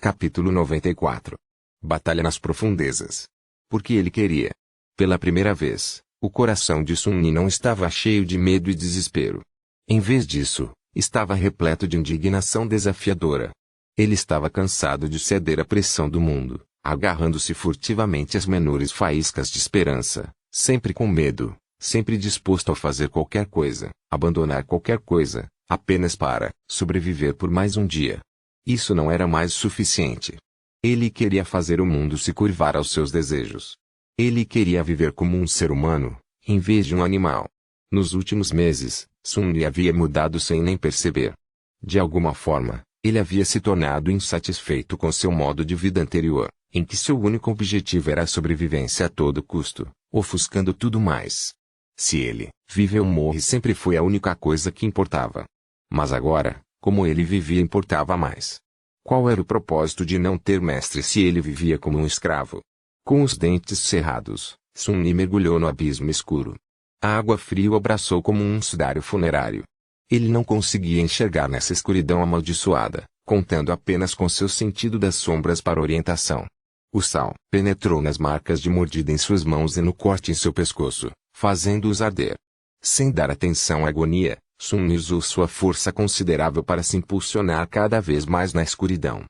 Capítulo 94. Batalha nas profundezas. Porque ele queria. Pela primeira vez, o coração de Sun-Yi não estava cheio de medo e desespero. Em vez disso, estava repleto de indignação desafiadora. Ele estava cansado de ceder à pressão do mundo, agarrando-se furtivamente às menores faíscas de esperança, sempre com medo, sempre disposto a fazer qualquer coisa, abandonar qualquer coisa, apenas para sobreviver por mais um dia. Isso não era mais suficiente. Ele queria fazer o mundo se curvar aos seus desejos. Ele queria viver como um ser humano, em vez de um animal. Nos últimos meses, Sun-Yi havia mudado sem nem perceber. De alguma forma, ele havia se tornado insatisfeito com seu modo de vida anterior, em que seu único objetivo era a sobrevivência a todo custo, ofuscando tudo mais. Se ele vive ou morre sempre foi a única coisa que importava. Mas agora, como ele vivia importava mais. Qual era o propósito de não ter mestre se ele vivia como um escravo? Com os dentes cerrados, Sun-Yi mergulhou no abismo escuro. A água fria o abraçou como um sudário funerário. Ele não conseguia enxergar nessa escuridão amaldiçoada, contando apenas com seu sentido das sombras para orientação. O sal penetrou nas marcas de mordida em suas mãos e no corte em seu pescoço, fazendo-os arder. Sem dar atenção à agonia, Sun-Yi usou sua força considerável para se impulsionar cada vez mais na escuridão.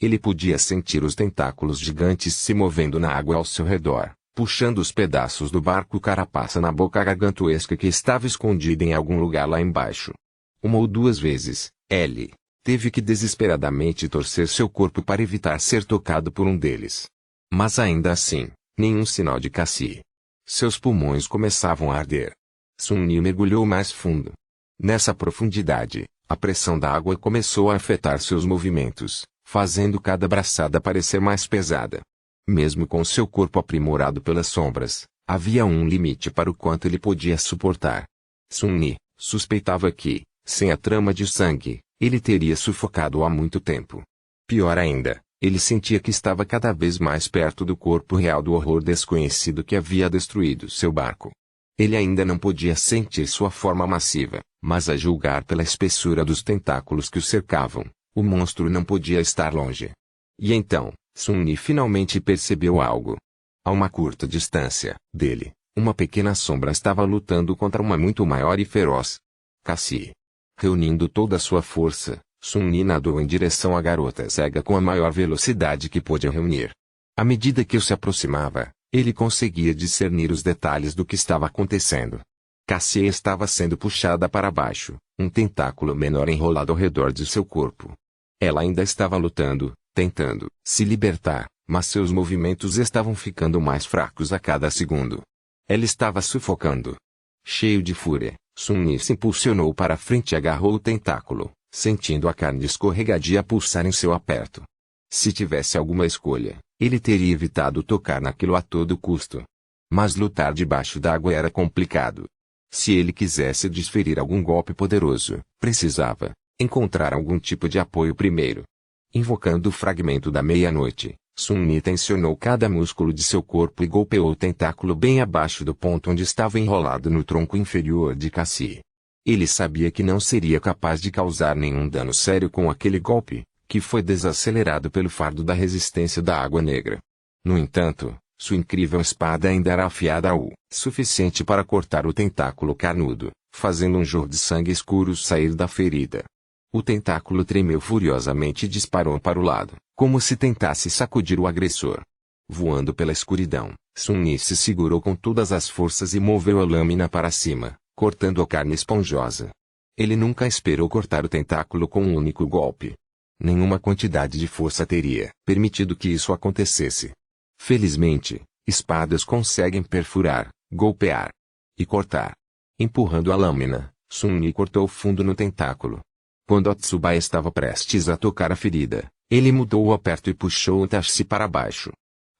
Ele podia sentir os tentáculos gigantes se movendo na água ao seu redor, puxando os pedaços do barco carapaça na boca gargantuesca que estava escondida em algum lugar lá embaixo. Uma ou duas vezes, ele teve que desesperadamente torcer seu corpo para evitar ser tocado por um deles. Mas ainda assim, nenhum sinal de Cassie. Seus pulmões começavam a arder. Sun-Yi mergulhou mais fundo. Nessa profundidade, a pressão da água começou a afetar seus movimentos, fazendo cada braçada parecer mais pesada. Mesmo com seu corpo aprimorado pelas sombras, havia um limite para o quanto ele podia suportar. Sun-Yi suspeitava que, sem a trama de sangue, ele teria sufocado há muito tempo. Pior ainda, ele sentia que estava cada vez mais perto do corpo real do horror desconhecido que havia destruído seu barco. Ele ainda não podia sentir sua forma massiva, mas a julgar pela espessura dos tentáculos que o cercavam, o monstro não podia estar longe. E então, Sun-Yi finalmente percebeu algo. A uma curta distância dele, uma pequena sombra estava lutando contra uma muito maior e feroz. Cassie. Reunindo toda a sua força, Sun-Yi nadou em direção à garota cega com a maior velocidade que pôde reunir. À medida que se aproximava, ele conseguia discernir os detalhes do que estava acontecendo. Cassie estava sendo puxada para baixo, um tentáculo menor enrolado ao redor de seu corpo. Ela ainda estava lutando, tentando se libertar, mas seus movimentos estavam ficando mais fracos a cada segundo. Ela estava sufocando. Cheio de fúria, Sun-Yi se impulsionou para frente e agarrou o tentáculo, sentindo a carne escorregadia pulsar em seu aperto. Se tivesse alguma escolha, ele teria evitado tocar naquilo a todo custo. Mas lutar debaixo d'água era complicado. Se ele quisesse desferir algum golpe poderoso, precisava encontrar algum tipo de apoio primeiro. Invocando o fragmento da meia-noite, Sun-Yi tensionou cada músculo de seu corpo e golpeou o tentáculo bem abaixo do ponto onde estava enrolado no tronco inferior de Cassie. Ele sabia que não seria capaz de causar nenhum dano sério com aquele golpe, que foi desacelerado pelo fardo da resistência da água negra. No entanto, sua incrível espada ainda era afiada o suficiente para cortar o tentáculo carnudo, fazendo um jorro de sangue escuro sair da ferida. O tentáculo tremeu furiosamente e disparou para o lado, como se tentasse sacudir o agressor. Voando pela escuridão, Sun-Yi se segurou com todas as forças e moveu a lâmina para cima, cortando a carne esponjosa. Ele nunca esperou cortar o tentáculo com um único golpe. Nenhuma quantidade de força teria permitido que isso acontecesse. Felizmente, espadas conseguem perfurar, golpear e cortar. Empurrando a lâmina, Sun-Yi cortou fundo no tentáculo. Quando Otsubai estava prestes a tocar a ferida, ele mudou o aperto e puxou o tachi para baixo.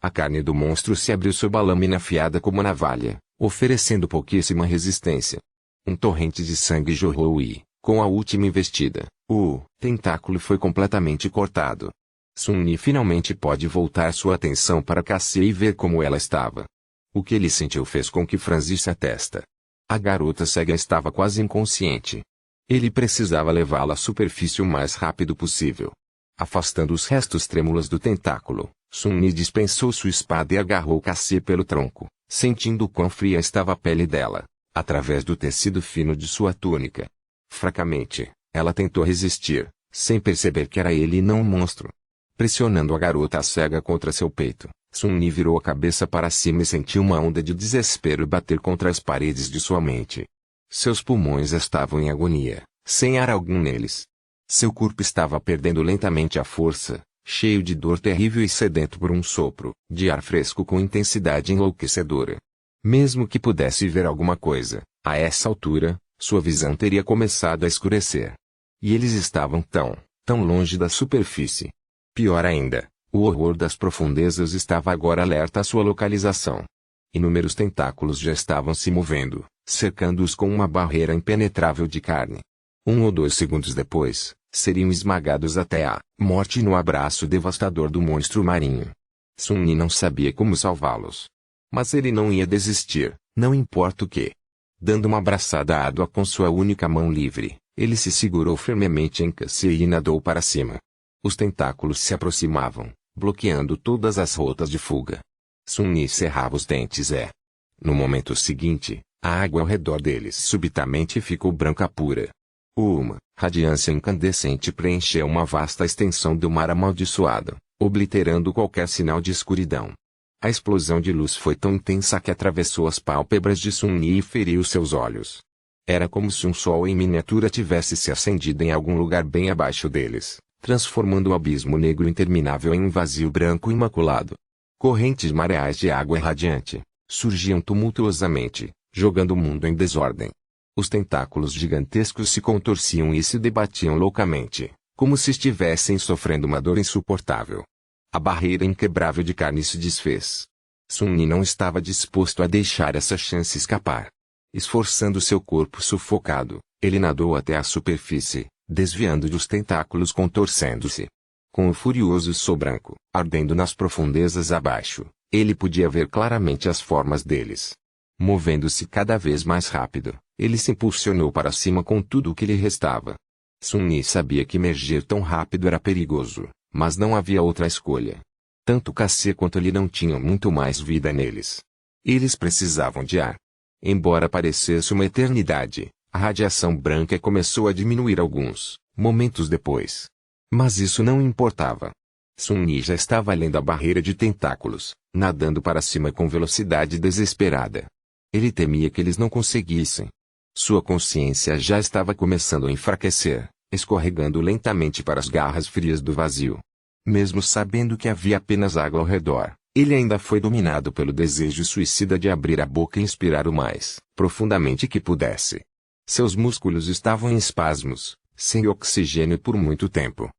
A carne do monstro se abriu sob a lâmina afiada como navalha, oferecendo pouquíssima resistência. Um torrente de sangue jorrou e, com a última investida, o tentáculo foi completamente cortado. Sun-Yi finalmente pôde voltar sua atenção para Cassie e ver como ela estava. O que ele sentiu fez com que franzisse a testa. A garota cega estava quase inconsciente. Ele precisava levá-la à superfície o mais rápido possível. Afastando os restos trêmulos do tentáculo, Sun-Yi dispensou sua espada e agarrou Cassie pelo tronco, sentindo quão fria estava a pele dela, através do tecido fino de sua túnica. Fracamente, ela tentou resistir, sem perceber que era ele e não um monstro. Pressionando a garota cega contra seu peito, Sun-Yi virou a cabeça para cima e sentiu uma onda de desespero bater contra as paredes de sua mente. Seus pulmões estavam em agonia, sem ar algum neles. Seu corpo estava perdendo lentamente a força, cheio de dor terrível e sedento por um sopro de ar fresco com intensidade enlouquecedora. Mesmo que pudesse ver alguma coisa, a essa altura, sua visão teria começado a escurecer. E eles estavam tão longe da superfície. Pior ainda, o horror das profundezas estava agora alerta à sua localização. Inúmeros tentáculos já estavam se movendo, cercando-os com uma barreira impenetrável de carne. 1 ou 2 segundos depois, seriam esmagados até a morte no abraço devastador do monstro marinho. Sun-Yi não sabia como salvá-los. Mas ele não ia desistir, não importa o que. Dando uma abraçada árdua com sua única mão livre, ele se segurou firmemente em Cassie e nadou para cima. Os tentáculos se aproximavam, bloqueando todas as rotas de fuga. Sun-Yi cerrava os dentes No momento seguinte, a água ao redor deles subitamente ficou branca pura. Uma radiância incandescente preencheu uma vasta extensão do mar amaldiçoado, obliterando qualquer sinal de escuridão. A explosão de luz foi tão intensa que atravessou as pálpebras de Sun-Yi e feriu seus olhos. Era como se um sol em miniatura tivesse se acendido em algum lugar bem abaixo deles, transformando o abismo negro interminável em um vazio branco imaculado. Correntes mareais de água irradiante surgiam tumultuosamente, jogando o mundo em desordem. Os tentáculos gigantescos se contorciam e se debatiam loucamente, como se estivessem sofrendo uma dor insuportável. A barreira inquebrável de carne se desfez. Sun-Yi não estava disposto a deixar essa chance escapar. Esforçando seu corpo sufocado, ele nadou até a superfície, desviando dos tentáculos contorcendo-se. Com o furioso sol branco ardendo nas profundezas abaixo, ele podia ver claramente as formas deles. Movendo-se cada vez mais rápido, ele se impulsionou para cima com tudo o que lhe restava. Sun-Yi sabia que emergir tão rápido era perigoso, mas não havia outra escolha. Tanto Cassie quanto ele não tinham muito mais vida neles. Eles precisavam de ar. Embora parecesse uma eternidade, a radiação branca começou a diminuir alguns momentos depois. Mas isso não importava. Sun-Yi já estava além da barreira de tentáculos, nadando para cima com velocidade desesperada. Ele temia que eles não conseguissem. Sua consciência já estava começando a enfraquecer, escorregando lentamente para as garras frias do vazio. Mesmo sabendo que havia apenas água ao redor, ele ainda foi dominado pelo desejo suicida de abrir a boca e inspirar o mais profundamente que pudesse. Seus músculos estavam em espasmos, sem oxigênio por muito tempo.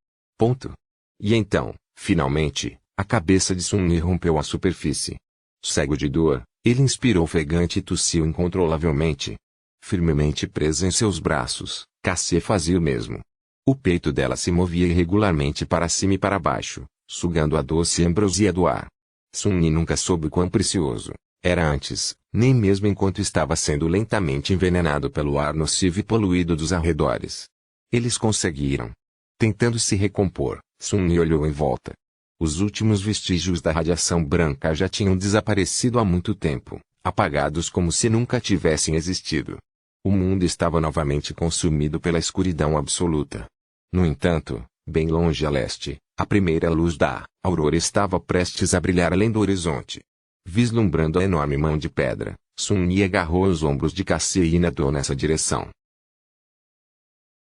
E então, finalmente, a cabeça de Sun-Yi rompeu a superfície. Cego de dor, ele inspirou ofegante e tossiu incontrolavelmente. Firmemente presa em seus braços, Cassie fazia o mesmo. O peito dela se movia irregularmente para cima e para baixo, sugando a doce ambrosia do ar. Sun-Yi nunca soube quão precioso era antes, nem mesmo enquanto estava sendo lentamente envenenado pelo ar nocivo e poluído dos arredores. Eles conseguiram. Tentando se recompor, Sun-Yi olhou em volta. Os últimos vestígios da radiação branca já tinham desaparecido há muito tempo, apagados como se nunca tivessem existido. O mundo estava novamente consumido pela escuridão absoluta. No entanto, bem longe a leste, a primeira luz da aurora estava prestes a brilhar além do horizonte. Vislumbrando a enorme mão de pedra, Sun-Yi agarrou os ombros de Cassie e nadou nessa direção.